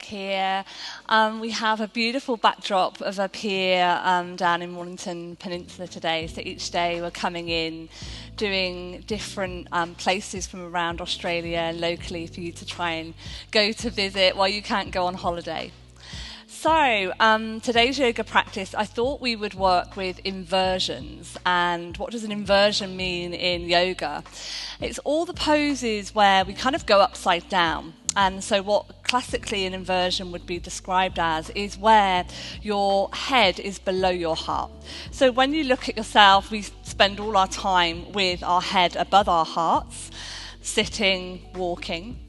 here. We have a beautiful backdrop of a pier down in Mornington Peninsula today. So each day we're coming in, doing different places from around Australia and locally for you to try and go to visit while you can't go on holiday. So today's yoga practice, I thought we would work with inversions. And what does an inversion mean in yoga? It's all the poses where we kind of go upside down. And so what classically an inversion would be described as is where your head is below your heart. So when you look at yourself, we spend all our time with our head above our hearts, sitting, walking.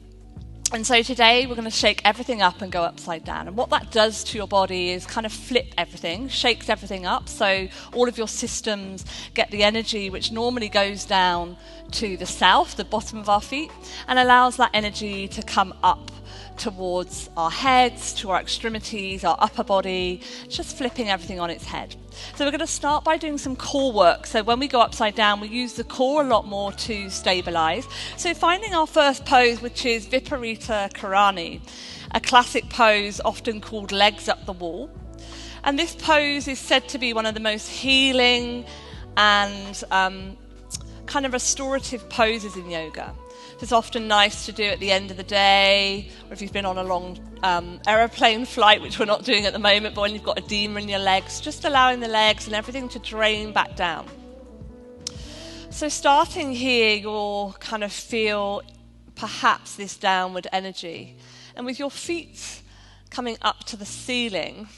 And so today we're going to shake everything up and go upside down. And what that does to your body is kind of flip everything, shakes everything up. So all of your systems get the energy which normally goes down to the south, the bottom of our feet, and allows that energy to come up towards our heads, to our extremities, our upper body, just flipping everything on its head. So we're going to start by doing some core work. So when we go upside down, we use the core a lot more to stabilize. So finding our first pose, which is Viparita Karani, a classic pose often called legs up the wall. And this pose is said to be one of the most healing and kind of restorative poses in yoga. It's often nice to do at the end of the day, or if you've been on a long aeroplane flight, which we're not doing at the moment, but when you've got edema in your legs, just allowing the legs and everything to drain back down. So starting here, you'll kind of feel perhaps this downward energy. And with your feet coming up to the ceiling,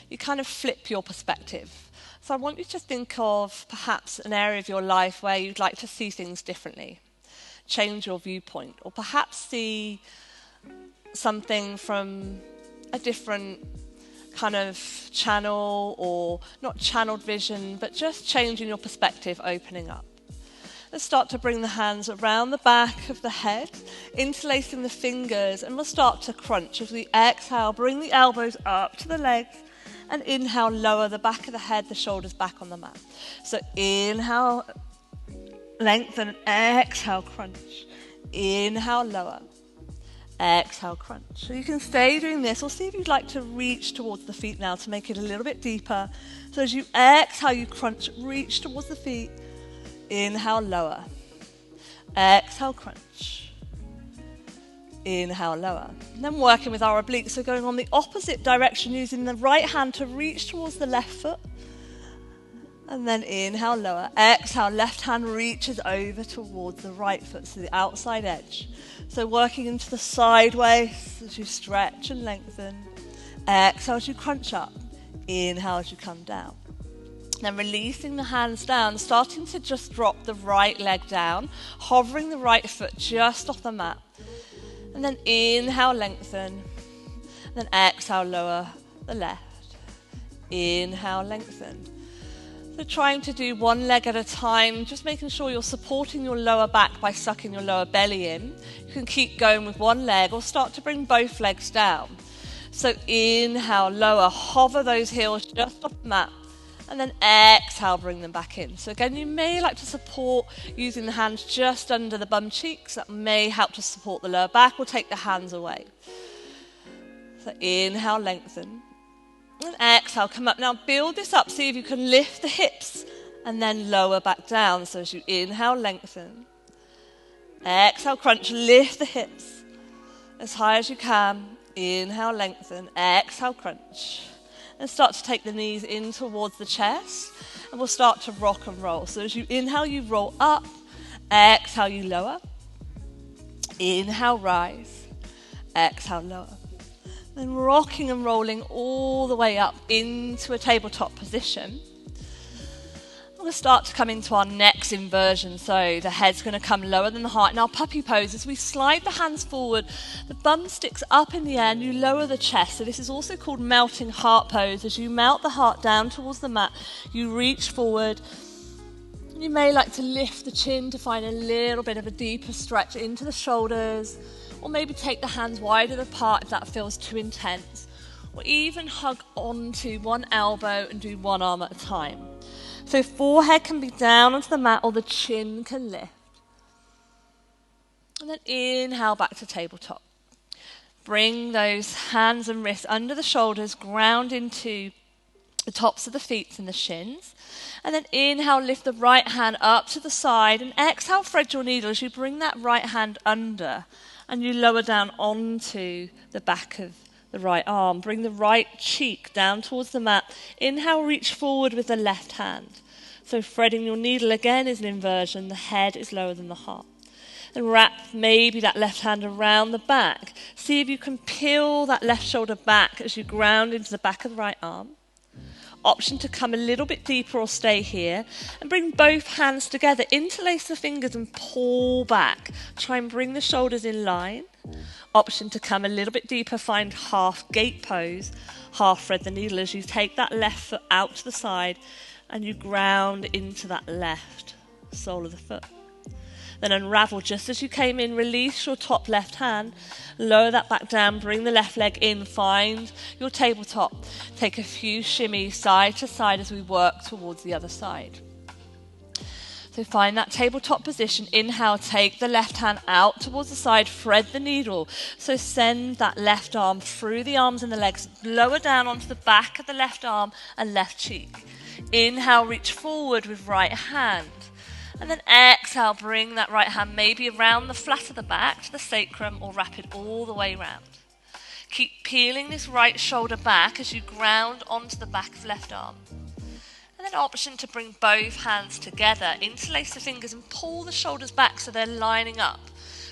you kind of flip your perspective. So I want you to think of perhaps an area of your life where you'd like to see things differently. Change your viewpoint, or perhaps see something from a different kind of channel, or not channeled vision, but just changing your perspective, opening up. Let's start to bring the hands around the back of the head, interlacing the fingers, and we'll start to crunch. As we exhale, bring the elbows up to the legs, and inhale, lower the back of the head, the shoulders back on the mat. So inhale, lengthen, exhale, crunch. Inhale, lower. Exhale, crunch. So you can stay doing this, or see if you'd like to reach towards the feet now to make it a little bit deeper. So as you exhale, you crunch, reach towards the feet. Inhale, lower. Exhale, crunch. Inhale, lower. And then working with our obliques, so going on the opposite direction, using the right hand to reach towards the left foot. And then inhale, lower. Exhale, left hand reaches over towards the right foot, so the outside edge. So working into the sideways as you stretch and lengthen. Exhale as you crunch up. Inhale as you come down. Then releasing the hands down, starting to just drop the right leg down, hovering the right foot just off the mat. And then inhale, lengthen. And then exhale, lower the left. Inhale, lengthen. So trying to do one leg at a time, just making sure you're supporting your lower back by sucking your lower belly in. You can keep going with one leg, or start to bring both legs down. So inhale, lower, hover those heels just off the mat, and then exhale, bring them back in. So again, you may like to support using the hands just under the bum cheeks. That may help to support the lower back, or take the hands away. So inhale, lengthen. And exhale, come up. Now build this up, see if you can lift the hips and then lower back down. So as you inhale, lengthen. Exhale, crunch, lift the hips as high as you can. Inhale, lengthen. Exhale, crunch. And start to take the knees in towards the chest, and we'll start to rock and roll. So as you inhale, you roll up. Exhale, you lower. Inhale, rise. Exhale, lower. Then rocking and rolling all the way up into a tabletop position. We're going to start to come into our next inversion. So the head's going to come lower than the heart. In our puppy pose, as we slide the hands forward, the bum sticks up in the air and you lower the chest. So this is also called melting heart pose. As you melt the heart down towards the mat, you reach forward. You may like to lift the chin to find a little bit of a deeper stretch into the shoulders. Or maybe take the hands wider apart if that feels too intense. Or even hug onto one elbow and do one arm at a time. So forehead can be down onto the mat, or the chin can lift. And then inhale back to tabletop. Bring those hands and wrists under the shoulders, ground into the tops of the feet and the shins. And then inhale, lift the right hand up to the side, and exhale, thread your needle as you bring that right hand under and you lower down onto the back of the right arm. Bring the right cheek down towards the mat. Inhale, reach forward with the left hand. So threading your needle again is an inversion. The head is lower than the heart. And wrap maybe that left hand around the back. See if you can peel that left shoulder back as you ground into the back of the right arm. Option to come a little bit deeper or stay here. And bring both hands together. Interlace the fingers and pull back. Try and bring the shoulders in line. Option to come a little bit deeper. Find half gate pose. Half thread the needle as you take that left foot out to the side and you ground into that left sole of the foot. Then unravel just as you came in, release your top left hand, lower that back down, bring the left leg in, find your tabletop. Take a few shimmies side to side as we work towards the other side. So find that tabletop position, inhale, take the left hand out towards the side, thread the needle. So send that left arm through the arms and the legs, lower down onto the back of the left arm and left cheek. Inhale, reach forward with right hand. And then exhale, bring that right hand maybe around the flat of the back to the sacrum or wrap it all the way round. Keep peeling this right shoulder back as you ground onto the back of the left arm. And then option to bring both hands together, interlace the fingers and pull the shoulders back so they're lining up.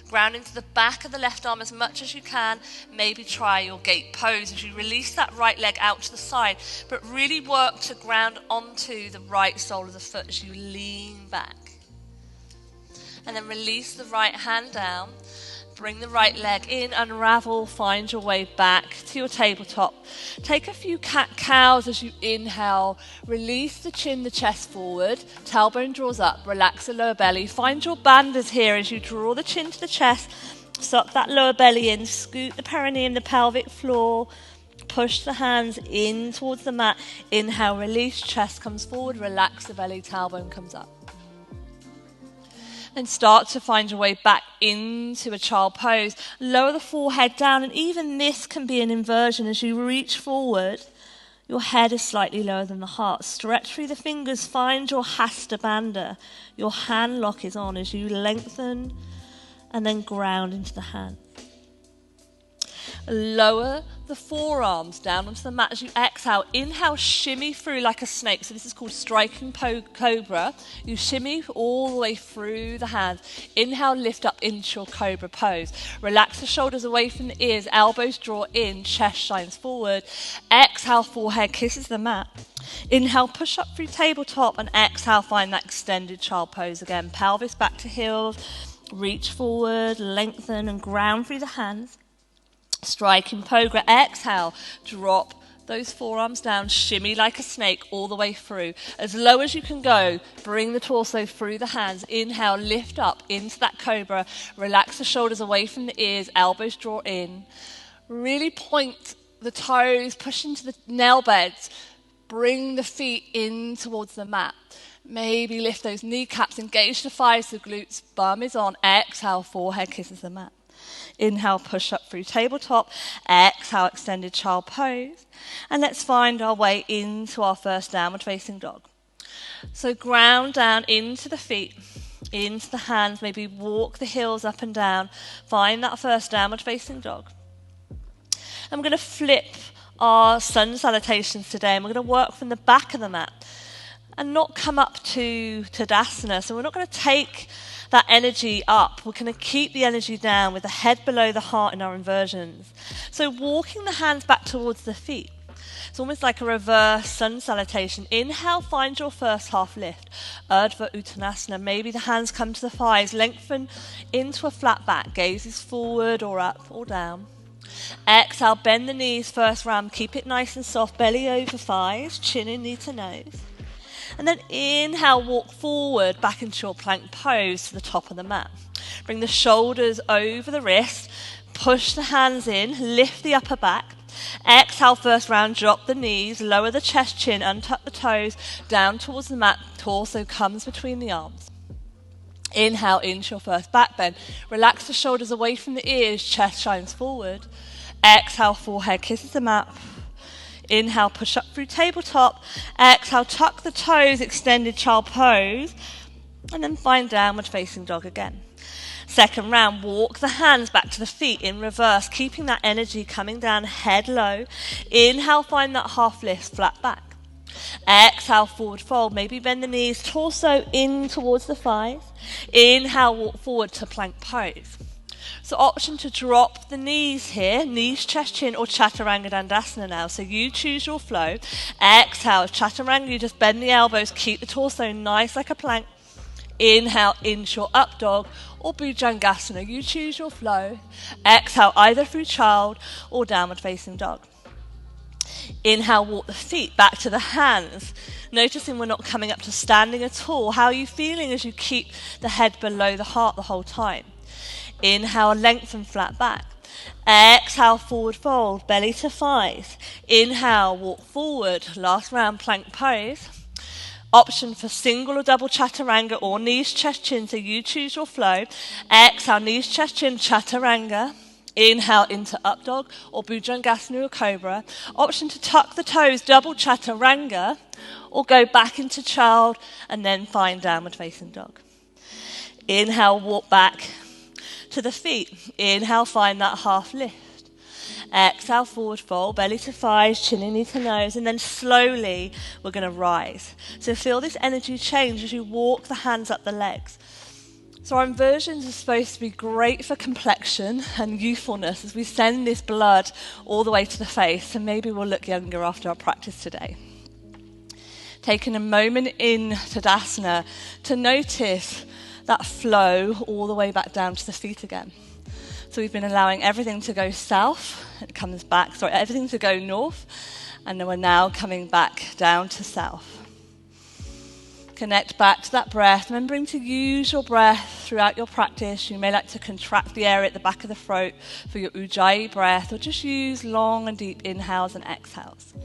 Ground into the back of the left arm as much as you can. Maybe try your gate pose as you release that right leg out to the side, but really work to ground onto the right sole of the foot as you lean back. And then release the right hand down, bring the right leg in, unravel, find your way back to your tabletop. Take a few cat-cows as you inhale, release the chin, the chest forward, tailbone draws up, relax the lower belly. Find your bandhas here as you draw the chin to the chest, suck that lower belly in, scoot the perineum, the pelvic floor, push the hands in towards the mat. Inhale, release, chest comes forward, relax the belly, tailbone comes up. Then start to find your way back into a child pose. Lower the forehead down, and even this can be an inversion. As you reach forward, your head is slightly lower than the heart. Stretch through the fingers, find your Hasta Bandha. Your hand lock is on as you lengthen and then ground into the hand. Lower the forearms down onto the mat as you exhale. Inhale, shimmy through like a snake. So this is called striking cobra. You shimmy all the way through the hands. Inhale, lift up into your cobra pose. Relax the shoulders away from the ears. Elbows draw in, chest shines forward. Exhale, forehead kisses the mat. Inhale, push up through tabletop, and exhale, find that extended child pose again. Pelvis back to heels. Reach forward, lengthen and ground through the hands. Striking cobra. Exhale, drop those forearms down, shimmy like a snake all the way through. As low as you can go, bring the torso through the hands. Inhale, lift up into that cobra. Relax the shoulders away from the ears, elbows draw in. Really point the toes, push into the nail beds. Bring the feet in towards the mat. Maybe lift those kneecaps, engage the thighs, the glutes, bum is on. Exhale, forehead kisses the mat. Inhale, push up through tabletop. Exhale, extended child pose. And let's find our way into our first downward facing dog. So ground down into the feet, into the hands. Maybe walk the heels up and down. Find that first downward facing dog. I'm going to flip our sun salutations today, and we're going to work from the back of the mat and not come up to Tadasana. So we're not going to take that energy up. We're going to keep the energy down with the head below the heart in our inversions. So walking the hands back towards the feet. It's almost like a reverse sun salutation. Inhale, find your first half lift. Urdhva Uttanasana. Maybe the hands come to the thighs. Lengthen into a flat back. Gazes forward or up or down. Exhale, bend the knees first round. Keep it nice and soft. Belly over thighs. Chin in, knee to nose. And then inhale, walk forward back into your plank pose to the top of the mat. Bring the shoulders over the wrist. Push the hands in. Lift the upper back. Exhale, first round, drop the knees. Lower the chest, chin, untuck the toes. Down towards the mat. Torso comes between the arms. Inhale into your first back bend. Relax the shoulders away from the ears. Chest shines forward. Exhale, forehead kisses the mat. Inhale, push up through tabletop. Exhale, tuck the toes, extended child pose. And then find downward facing dog again. Second round, walk the hands back to the feet in reverse, keeping that energy coming down, head low. Inhale, find that half lift, flat back. Exhale, forward fold. Maybe bend the knees, torso in towards the thighs. Inhale, walk forward to plank pose. So option to drop the knees here, knees, chest, chin, or Chaturanga Dandasana now. So you choose your flow. Exhale, Chaturanga, you just bend the elbows, keep the torso nice like a plank. Inhale, into your up dog or Bhujangasana. You choose your flow. Exhale, either through child or downward facing dog. Inhale, walk the feet back to the hands. Noticing we're not coming up to standing at all. How are you feeling as you keep the head below the heart the whole time? Inhale, lengthen flat back. Exhale, forward fold, belly to thighs. Inhale, walk forward. Last round, plank pose. Option for single or double Chaturanga or knees, chest, chin, so you choose your flow. Exhale, knees, chest, chin, Chaturanga. Inhale into up dog or Bhujangasana or Cobra. Option to tuck the toes, double Chaturanga, or go back into child and then find downward facing dog. Inhale, walk back to the feet. Inhale, find that half lift. Exhale, forward fold, belly to thighs, chin and knee to nose, and then slowly we're going to rise. So feel this energy change as you walk the hands up the legs. So our inversions are supposed to be great for complexion and youthfulness as we send this blood all the way to the face, and maybe we'll look younger after our practice today. Taking a moment in Tadasana to notice that flow all the way back down to the feet again. So we've been allowing everything to go south, it comes back, everything to go north, and then we're now coming back down to south. Connect back to that breath, remembering to use your breath throughout your practice. You may like to contract the area at the back of the throat for your Ujjayi breath, or just use long and deep inhales and exhales.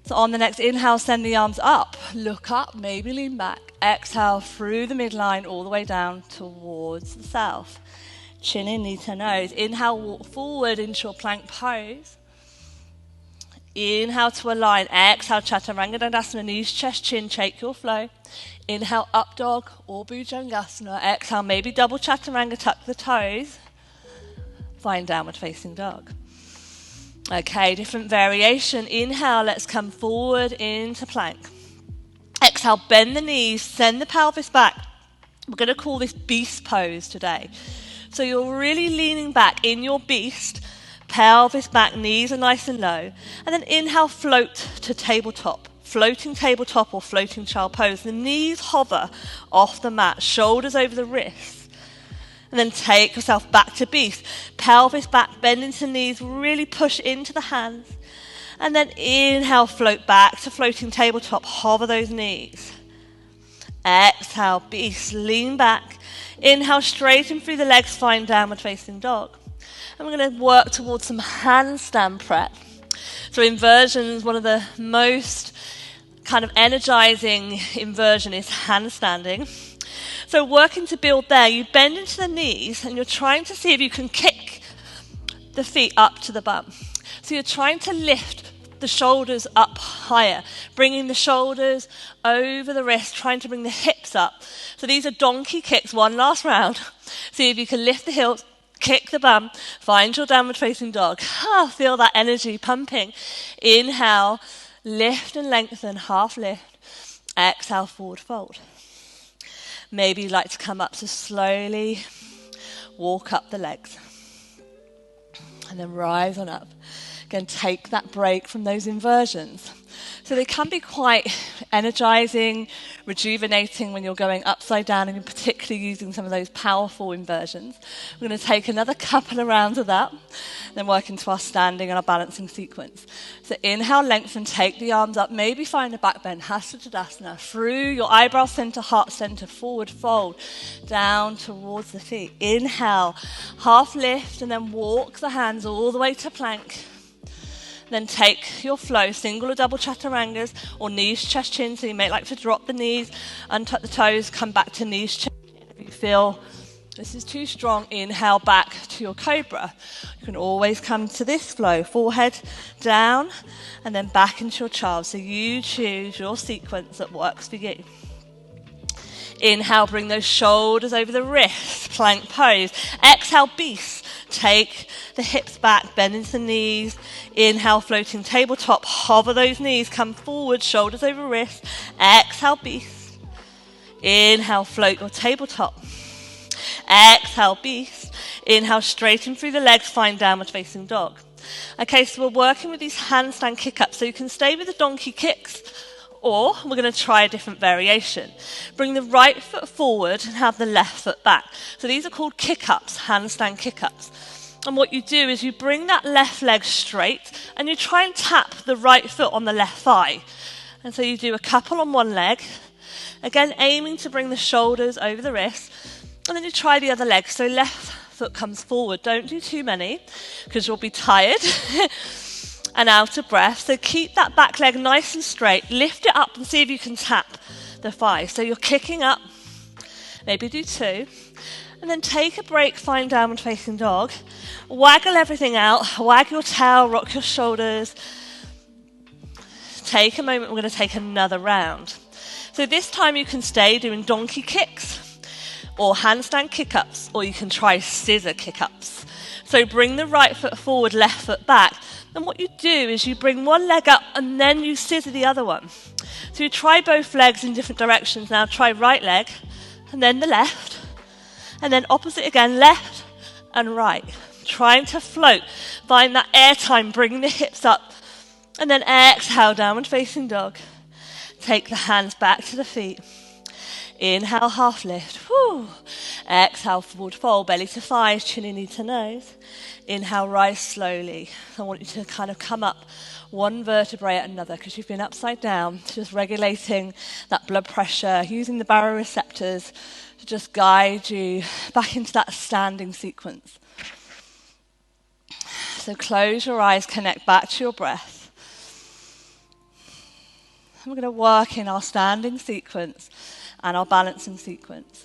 So on the next inhale, send the arms up, look up, maybe lean back. Exhale through the midline all the way down towards the south. Chin in, knee to nose. Inhale, walk forward into your plank pose. Inhale to align. Exhale, Chaturanga Dandasana, knees, chest, chin, take your flow. Inhale, up dog or Bhujangasana. Exhale, maybe double Chaturanga, tuck the toes. Find downward facing dog. Okay, different variation. Inhale, let's come forward into plank. Exhale, bend the knees, send the pelvis back. We're going to call this beast pose today. So you're really leaning back in your beast, pelvis back, knees are nice and low. And then inhale, float to tabletop, floating tabletop or floating child pose. The knees hover off the mat, shoulders over the wrists. And then take yourself back to beast, pelvis back, bend into knees, really push into the hands. And then inhale, float back to floating tabletop, hover those knees. Exhale, beast, lean back. Inhale, straighten through the legs, find downward facing dog. And we're going to work towards some handstand prep. So inversions, one of the most kind of energizing inversion is handstanding. So working to build there, you bend into the knees and you're trying to see if you can kick the feet up to the bum. So you're trying to lift the shoulders up higher, bringing the shoulders over the wrist, trying to bring the hips up. So these are donkey kicks, one last round. See if you can lift the heels, kick the bum, find your downward facing dog. Feel that energy pumping. Inhale, lift and lengthen, half lift. Exhale, forward fold. Maybe you'd like to come up, so slowly walk up the legs. And then rise on up. Again, take that break from those inversions. So they can be quite energizing, rejuvenating when you're going upside down, and you're particularly using some of those powerful inversions. We're going to take another couple of rounds of that, then work into our standing and our balancing sequence. So inhale, lengthen, take the arms up, maybe find a back bend, Hasta Tadasana, through your eyebrow center, heart center, forward fold, down towards the feet. Inhale, half lift, and then walk the hands all the way to plank. Then take your flow, single or double Chaturangas, or knees, chest, chin. So you may like to drop the knees, untuck the toes, come back to knees, chest, chin if you feel This is too strong. Inhale back to your cobra. You can always come to this flow. Forehead down and then back into your child. So you choose your sequence that works for you. Inhale, bring those shoulders over the wrists. Plank pose. Exhale, beast. Take the hips back, bend into the knees. Inhale, floating tabletop. Hover those knees. Come forward, shoulders over wrists. Exhale, beast. Inhale, float your tabletop. Exhale, beast. Inhale, straighten through the legs, find downward facing dog. Okay, so we're working with these handstand kick-ups. So you can stay with the donkey kicks, or we're going to try a different variation. Bring the right foot forward and have the left foot back. So these are called kick-ups, handstand kick-ups. And what you do is you bring that left leg straight and you try and tap the right foot on the left thigh. And so you do a couple on one leg, again aiming to bring the shoulders over the wrists. And then you try the other leg. So left foot comes forward. Don't do too many because you'll be tired and out of breath. So keep that back leg nice and straight. Lift it up and see if you can tap the thigh. So you're kicking up. Maybe do two. And then take a break, find downward facing dog. Waggle everything out. Wag your tail, rock your shoulders. Take a moment. We're going to take another round. So this time you can stay doing donkey kicks or handstand kick-ups, or you can try scissor kick-ups. So bring the right foot forward, left foot back. And what you do is you bring one leg up and then you scissor the other one. So you try both legs in different directions. Now try right leg and then the left. And then opposite again, left and right. Trying to float. Find that air time, bring the hips up. And then exhale, downward facing dog. Take the hands back to the feet. Inhale, half lift. Whew. Exhale, forward fold, belly to thighs, chin and knee to nose. Inhale, rise slowly. I want you to kind of come up one vertebrae at another because you've been upside down, just regulating that blood pressure, using the baroreceptors to just guide you back into that standing sequence. So close your eyes, connect back to your breath. And we're going to work in our standing sequence and our balancing sequence.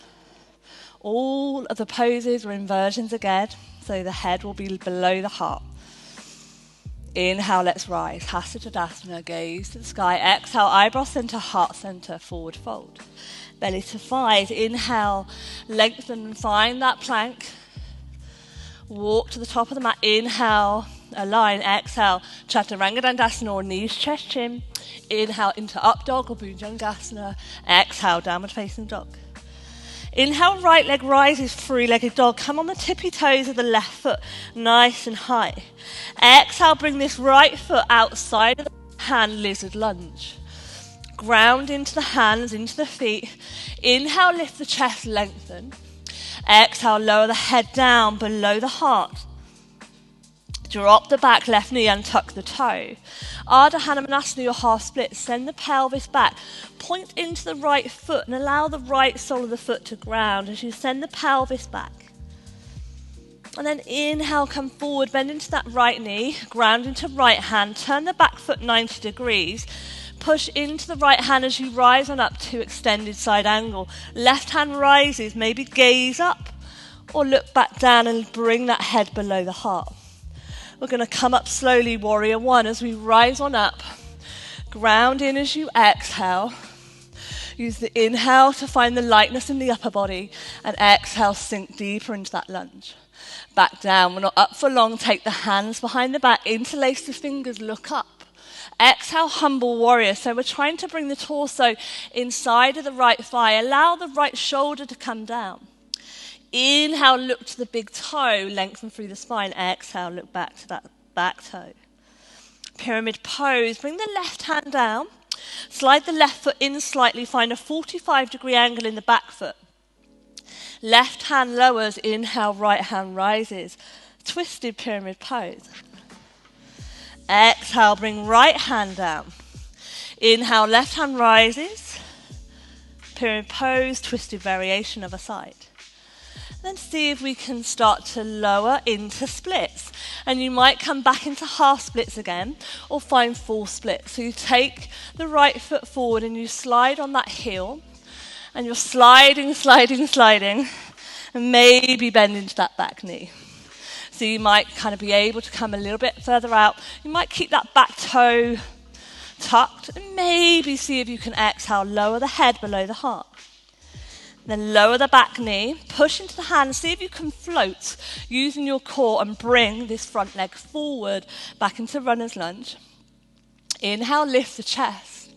All of the poses are inversions again, so the head will be below the heart. Inhale, let's rise. Hasta Tadasana, gaze to the sky. Exhale, eyebrow center, heart center, forward fold. Belly to thighs. Inhale, lengthen and find that plank. Walk to the top of the mat. Inhale, align. Exhale, Chaturanga Dandasana or knees, chest, chin. Inhale into up dog or Bhujangasana. Exhale, downward facing dog. Inhale, right leg rises, three-legged dog. Come on the tippy toes of the left foot, nice and high. Exhale, bring this right foot outside of the hand, lizard lunge. Ground into the hands, into the feet. Inhale, lift the chest, lengthen. Exhale, lower the head down below the heart. Drop the back left knee and tuck the toe. Ardha Hanumanasana, your half split. Send the pelvis back. Point into the right foot and allow the right sole of the foot to ground as you send the pelvis back. And then inhale, come forward, bend into that right knee, ground into right hand, turn the back foot 90 degrees. Push into the right hand as you rise on up to extended side angle. Left hand rises, maybe gaze up or look back down and bring that head below the heart. We're going to come up slowly, warrior one, as we rise on up. Ground in as you exhale. Use the inhale to find the lightness in the upper body, and exhale, sink deeper into that lunge. Back down, we're not up for long. Take the hands behind the back, interlace the fingers, look up. Exhale, humble warrior. So we're trying to bring the torso inside of the right thigh. Allow the right shoulder to come down. Inhale, look to the big toe, lengthen through the spine. Exhale, look back to that back toe. Pyramid pose, bring the left hand down. Slide the left foot in slightly, find a 45-degree angle in the back foot. Left hand lowers, inhale, right hand rises. Twisted pyramid pose. Exhale, bring right hand down. Inhale, left hand rises. Pyramid pose, twisted variation of a side. Then see if we can start to lower into splits. And you might come back into half splits again or find full splits. So you take the right foot forward and you slide on that heel. And you're sliding, sliding, sliding And maybe bend into that back knee. So you might kind of be able to come a little bit further out. You might keep that back toe tucked and maybe see if you can exhale, lower the head below the heart. Then lower the back knee, push into the hands, see if you can float using your core and bring this front leg forward back into runner's lunge. Inhale, lift the chest.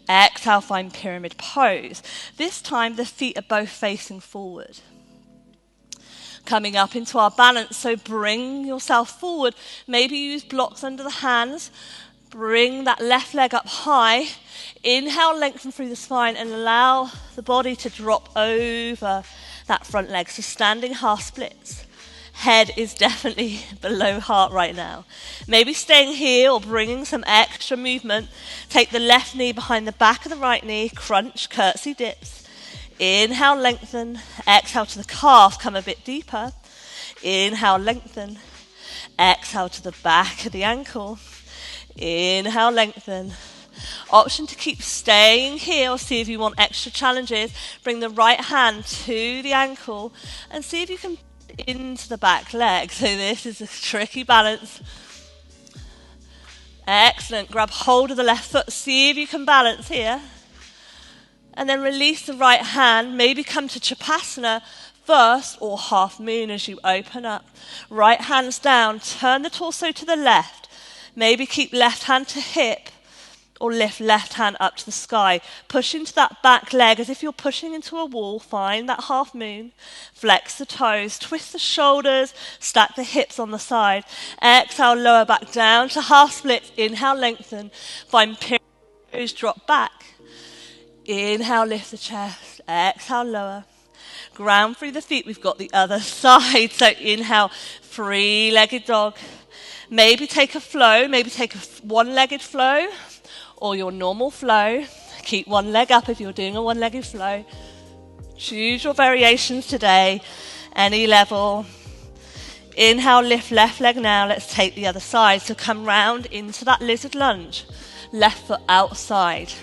Exhale, find pyramid pose. This time the feet are both facing forward. Coming up into our balance, so bring yourself forward. Maybe use blocks under the hands. Bring that left leg up high. Inhale, lengthen through the spine and allow the body to drop over that front leg. So standing half splits. Head is definitely below heart right now. Maybe staying here or bringing some extra movement. Take the left knee behind the back of the right knee. Crunch, curtsy dips. Inhale, lengthen. Exhale to the calf, come a bit deeper. Inhale, lengthen. Exhale to the back of the ankle. Inhale, lengthen. Option to keep staying here or see if you want extra challenges. Bring the right hand to the ankle and see if you can into the back leg. So this is a tricky balance. Excellent. Grab hold of the left foot. See if you can balance here. And then release the right hand. Maybe come to Chapasana first or half moon as you open up. Right hands down. Turn the torso to the left. Maybe keep left hand to hip or lift left hand up to the sky. Push into that back leg as if you're pushing into a wall. Find that half moon. Flex the toes. Twist the shoulders. Stack the hips on the side. Exhale, lower back down to half split. Inhale, lengthen. Find pyramid pose, drop back. Inhale, lift the chest. Exhale, lower. Ground through the feet. We've got the other side. So inhale, three-legged dog. Maybe take a flow. Maybe take a one-legged flow or your normal flow. Keep one leg up if you're doing a one-legged flow. Choose your variations today, any level. Inhale, lift left leg now. Let's take the other side. So come round into that lizard lunge. Left foot outside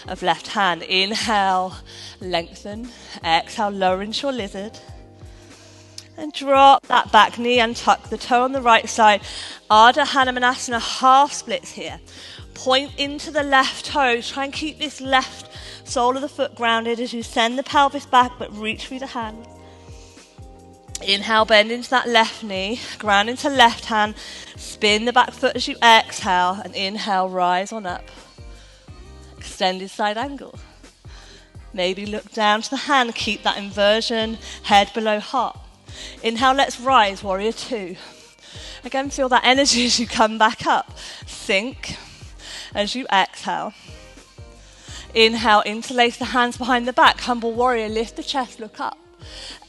of left hand. Inhale, lengthen. Exhale, lower into your lizard. And drop that back knee and tuck the toe on the right side. Ardha Hanumanasana, half splits here. Point into the left toe. Try and keep this left sole of the foot grounded as you send the pelvis back, but reach through the hands. Inhale, bend into that left knee. Ground into left hand. Spin the back foot as you exhale. And inhale, rise on up. Extended side angle. Maybe look down to the hand. Keep that inversion, head below heart. Inhale, let's rise, warrior two. Again, feel that energy as you come back up. Sink as you exhale. Inhale, interlace the hands behind the back. Humble warrior, lift the chest, look up.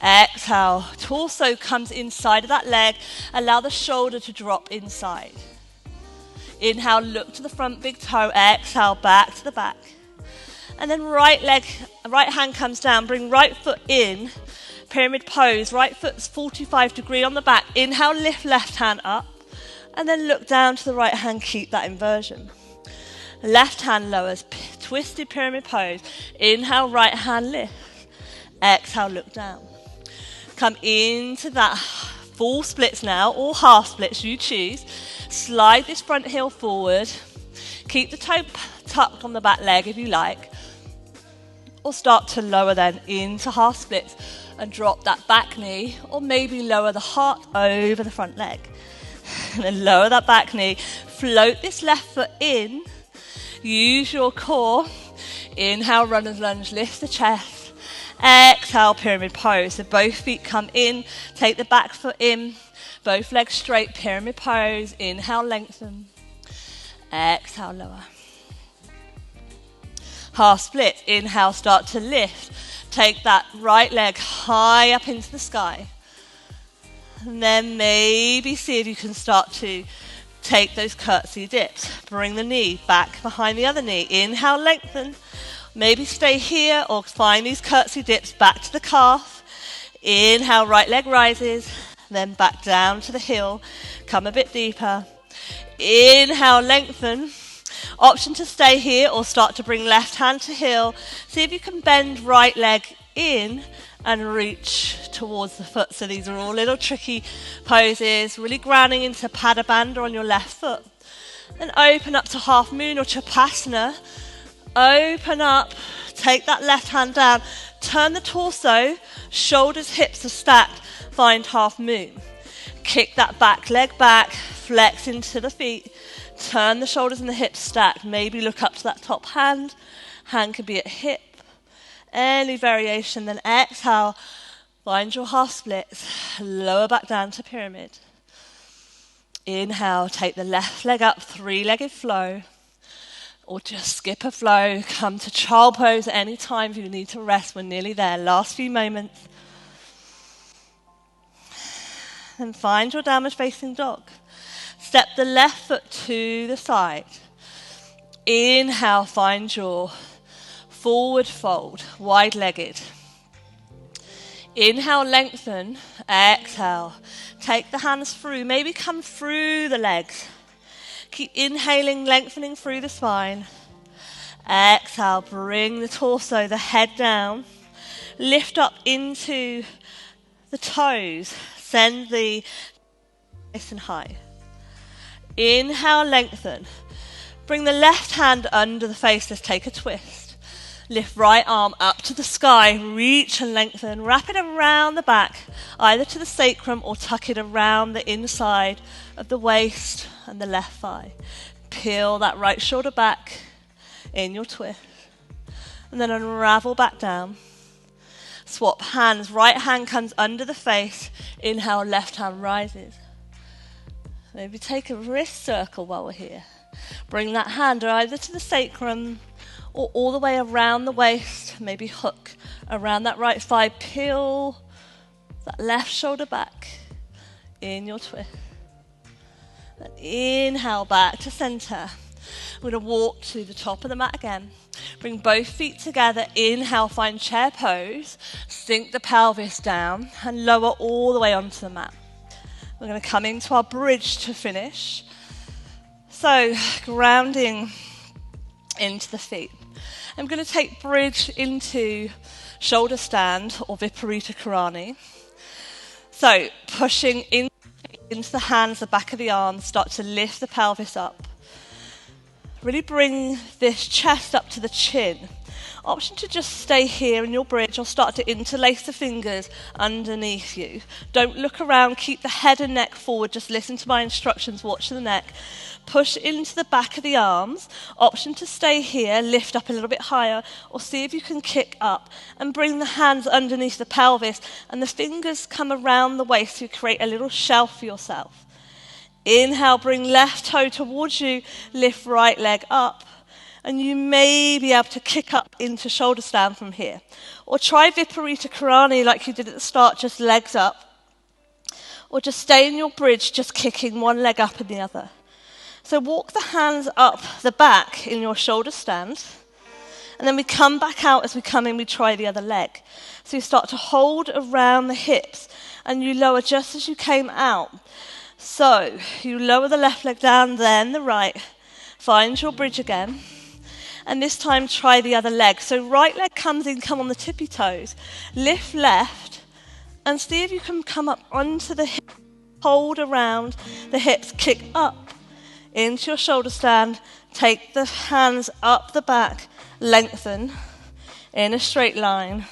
Exhale, torso comes inside of that leg. Allow the shoulder to drop inside. Inhale, look to the front, big toe. Exhale, back to the back. And then right hand comes down. Bring right foot in. Pyramid pose. Right foot's 45-degree on the back. Inhale, lift left hand up. And then look down to the right hand. Keep that inversion. Left hand lowers. Twisted pyramid pose. Inhale, right hand lift. Exhale, look down. Come into that full splits now, or half splits, you choose. Slide this front heel forward. Keep the toe tucked on the back leg if you like. Or start to lower then into half splits and drop that back knee, or maybe lower the heart over the front leg. And then lower that back knee. Float this left foot in. Use your core. Inhale, runner's lunge, lift the chest. Exhale, pyramid pose. So both feet come in. Take the back foot in. Both legs straight, pyramid pose. Inhale, lengthen. Exhale, lower. Half split. Inhale, start to lift. Take that right leg high up into the sky. And then maybe see if you can start to take those curtsy dips. Bring the knee back behind the other knee. Inhale, lengthen. Maybe stay here or find these curtsy dips back to the calf. Inhale, right leg rises. Then back down to the heel. Come a bit deeper. Inhale, lengthen. Option to stay here or start to bring left hand to heel. See if you can bend right leg in and reach towards the foot. So these are all little tricky poses, really grounding into Pada Bandha on your left foot. Then open up to half moon or Chapasana. Open up, take that left hand down, turn the torso, shoulders, hips are stacked, find half moon. Kick that back leg back, flex into the feet, turn the shoulders and the hips stacked. Maybe look up to that top hand. Hand could be at hip. Any variation, then exhale, find your half splits, lower back down to pyramid. Inhale, take the left leg up, three-legged flow, or just skip a flow, come to child pose at any time if you need to rest. We're nearly there, last few moments. Then find your downward facing dog. Step the left foot to the side. Inhale, find your forward fold, wide-legged. Inhale, lengthen. Exhale. Take the hands through. Maybe come through the legs. Keep inhaling, lengthening through the spine. Exhale, bring the torso, the head down. Lift up into the toes. Send the nice and high. Inhale, lengthen. Bring the left hand under the face. Let's take a twist. Lift right arm up to the sky, reach and lengthen, wrap it around the back, either to the sacrum or tuck it around the inside of the waist and the left thigh. Peel that right shoulder back in your twist, and then unravel back down. Swap hands, right hand comes under the face, inhale, left hand rises. Maybe take a wrist circle while we're here. Bring that hand either to the sacrum or all the way around the waist, maybe hook around that right thigh, peel that left shoulder back in your twist. Then inhale back to center. We're going to walk to the top of the mat again. Bring both feet together, inhale, find chair pose, sink the pelvis down and lower all the way onto the mat. We're going to come into our bridge to finish. So grounding into the feet. I'm going to take bridge into shoulder stand or Viparita Karani. So pushing into the hands, the back of the arms, start to lift the pelvis up. Really bring this chest up to the chin. Option to just stay here in your bridge or start to interlace the fingers underneath you. Don't look around, keep the head and neck forward, just listen to my instructions, watch the neck. Push into the back of the arms. Option to stay here, lift up a little bit higher, or see if you can kick up and bring the hands underneath the pelvis and the fingers come around the waist to create a little shelf for yourself. Inhale, bring left toe towards you, lift right leg up. And you may be able to kick up into shoulder stand from here. Or try Viparita Karani like you did at the start, just legs up. Or just stay in your bridge, just kicking one leg up and the other. So walk the hands up the back in your shoulder stand. And then we come back out as we come in, we try the other leg. So you start to hold around the hips and you lower just as you came out. So you lower the left leg down, then the right. Find your bridge again. And this time try the other leg. So right leg comes in, come on the tippy toes. Lift left and see if you can come up onto the hip. Hold around the hips, kick up into your shoulder stand. Take the hands up the back, lengthen in a straight line.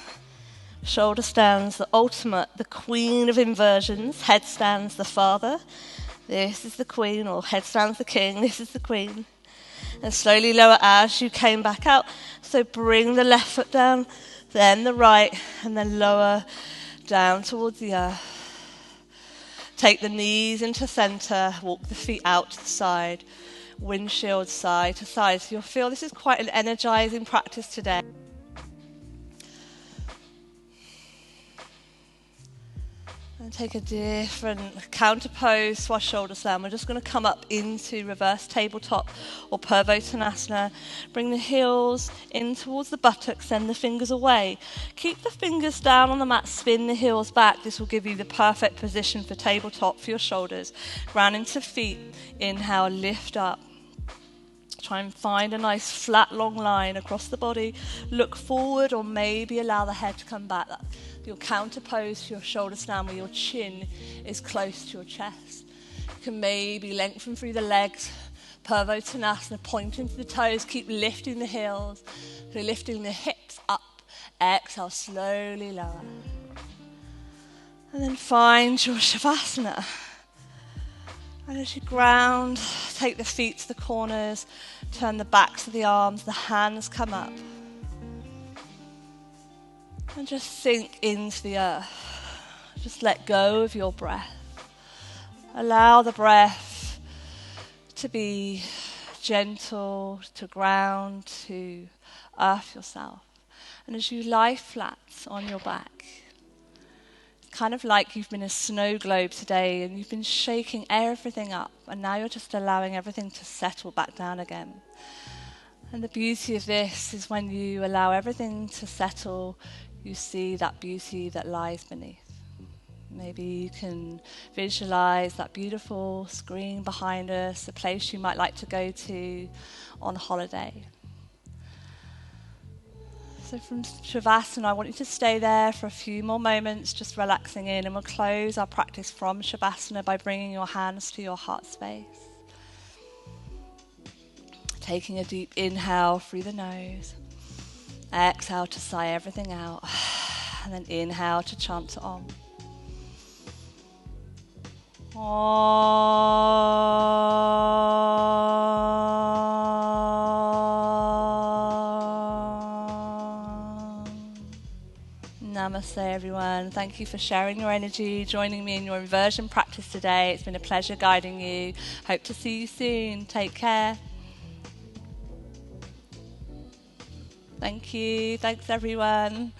Shoulder stands, the ultimate, the queen of inversions. Head stands, the father. This is the queen, or head stands, the king. This is the queen. And slowly lower as you came back out. So bring the left foot down, then the right, and then lower down towards the earth. Take the knees into center, walk the feet out to the side, windshield side to side. So you'll feel this is quite an energizing practice today. And take a different counter pose, swash shoulder slam. We're just going to come up into reverse tabletop or Purvottanasana. Bring the heels in towards the buttocks, send the fingers away. Keep the fingers down on the mat, spin the heels back. This will give you the perfect position for tabletop for your shoulders. Ground into feet. Inhale, lift up. Try and find a nice flat long line across the body. Look forward, or maybe allow the head to come back. Your counter pose to your shoulder stand where your chin is close to your chest. You can maybe lengthen through the legs. Purvottanasana, pointing to the toes. Keep lifting the heels. So lifting the hips up. Exhale, slowly lower. And then find your Shavasana. And as you ground, take the feet to the corners, turn the backs of the arms, the hands come up. And just sink into the earth. Just let go of your breath. Allow the breath to be gentle, to ground, to earth yourself. And as you lie flat on your back, kind of like you've been a snow globe today and you've been shaking everything up, and now you're just allowing everything to settle back down again. And the beauty of this is when you allow everything to settle, you see that beauty that lies beneath. Maybe you can visualize that beautiful screen behind us, a place you might like to go to on holiday. So from Shavasana, I want you to stay there for a few more moments, just relaxing in, and we'll close our practice from Shavasana by bringing your hands to your heart space. Taking a deep inhale through the nose. Exhale to sigh everything out. And then inhale to chant to Om. Namaste, everyone. Thank you for sharing your energy, joining me in your inversion practice today. It's been a pleasure guiding you. Hope to see you soon. Take care. Thank you. Thanks, everyone.